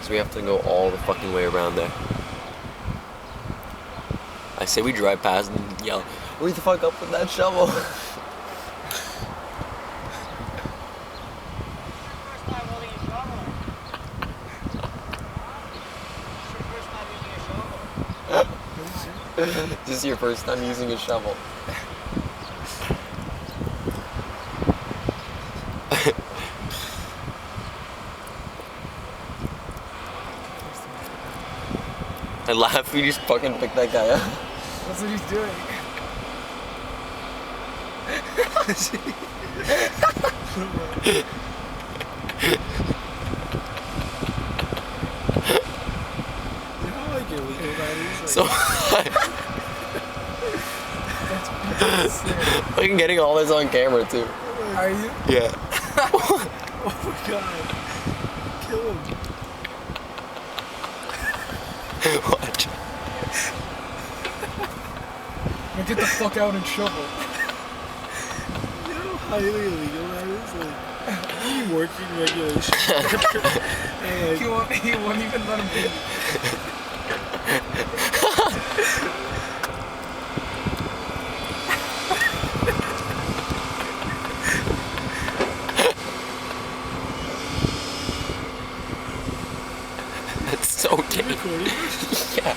So we have to go all the fucking way around there. I say we drive past and yell, hurry the fuck up with that shovel. This is your first time using a shovel. I laugh when you just fucking pick that guy up. That's what he's doing. You know, like illegal that is. So I'm getting all this on camera too. Are you? Yeah. Oh my god. Kill him. What? Now get the fuck out and shovel. You know how highly illegal that is? Like, any working regulation. And he won't even let him be. That's so Recording? Yeah.